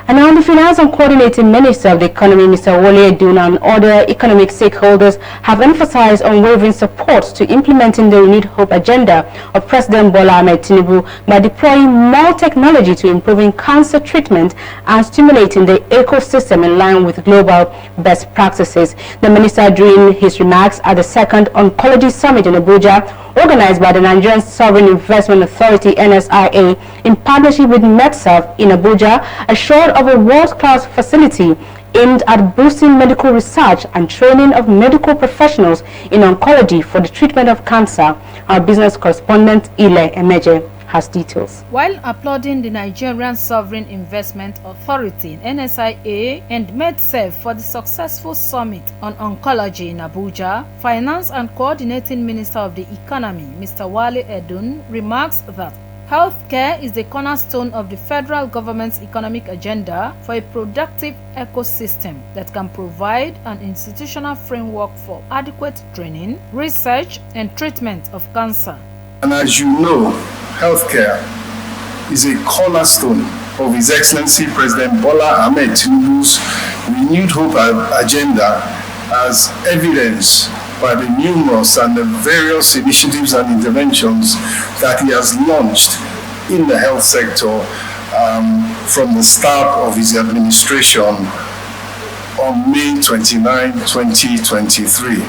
And now the Finance and Coordinating Minister of the Economy, Mr. Wale Edun, and other economic stakeholders have emphasized unwavering support to implementing the renewed hope agenda of President Bola Ahmed Tinubu by deploying more technology to improving cancer treatment and stimulating the ecosystem in line with global best practices. The minister, during his remarks at the second Oncology Summit in Abuja, organized by the Nigerian Sovereign Investment Authority (NSIA) in partnership with MEDSERVE in Abuja, assured of a world-class facility aimed at boosting medical research and training of medical professionals in oncology for the treatment of cancer. Our business correspondent ILE EMEJE has details. While applauding the Nigerian Sovereign Investment Authority (NSIA) and MEDSERVE for the successful summit on oncology in Abuja, Finance and Coordinating Minister of the Economy, Mr. Wale Edun, remarks that healthcare is the cornerstone of the federal government's economic agenda for a productive ecosystem that can provide an institutional framework for adequate training, research, and treatment of cancer. And as you know, healthcare is a cornerstone of His Excellency President Bola Ahmed Tinubu's renewed hope agenda, as evidenced by the numerous and the various initiatives and interventions that he has launched in the health sector from the start of his administration on May 29, 2023.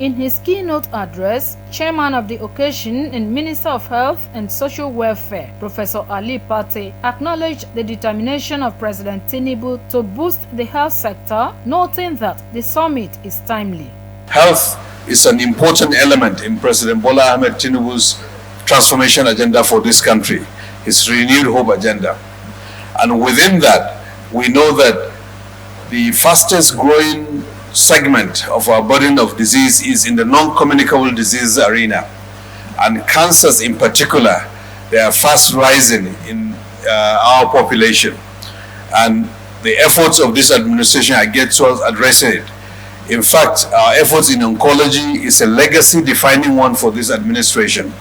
In his keynote address, Chairman of the occasion and Minister of Health and Social Welfare, Professor Ali Pate, acknowledged the determination of President Tinubu to boost the health sector, noting that the summit is timely. Health is an important element in President Bola Ahmed Tinubu's transformation agenda for this country, his renewed hope agenda. And within that, we know that the fastest growing segment of our burden of disease is in the non-communicable disease arena. And cancers in particular, they are fast rising in our population. And the efforts of this administration are geared towards addressing it. In fact, our efforts in oncology is a legacy-defining one for this administration.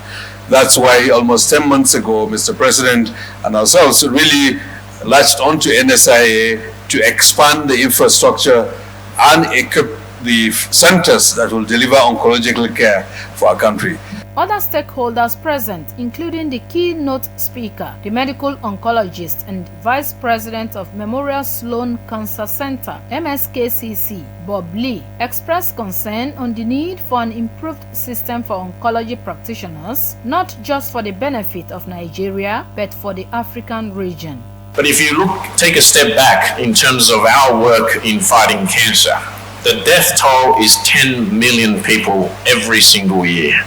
That's why almost 10 months ago, Mr. President and ourselves really latched onto NSIA to expand the infrastructure and equip the centers that will deliver oncological care for our country. Other stakeholders present, including the keynote speaker, the medical oncologist and vice president of Memorial Sloan Cancer Center, MSKCC, Bob Lee, expressed concern on the need for an improved system for oncology practitioners, not just for the benefit of Nigeria, but for the African region. But if you take a step back in terms of our work in fighting cancer, the death toll is 10 million people every single year.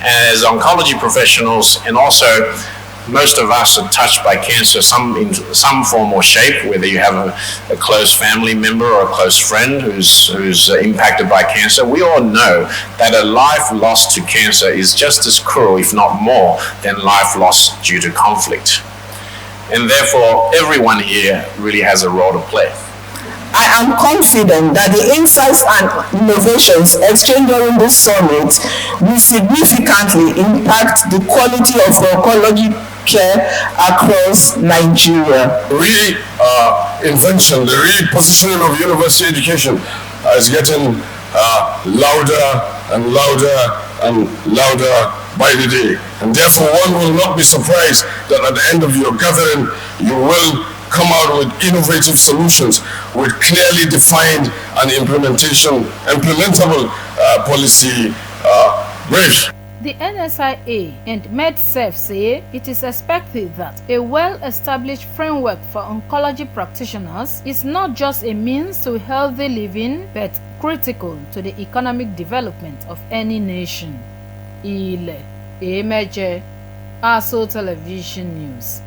As oncology professionals, and also most of us are touched by cancer in some form or shape, whether you have a close family member or a close friend who's impacted by cancer, we all know that a life lost to cancer is just as cruel, if not more, than life lost due to conflict. And therefore, everyone here really has a role to play. I am confident that the insights and innovations exchanged during this summit will significantly impact the quality of oncology care across Nigeria. The invention, the positioning of university education is getting louder and louder and louder by the day. And therefore, one will not be surprised that at the end of your gathering, you will come out with innovative solutions with clearly defined and implementable policy briefs. The NSIA and MEDSERVE say it is expected that a well-established framework for oncology practitioners is not just a means to healthy living, but critical to the economic development of any nation. ILE EMEJE, ASO Television News.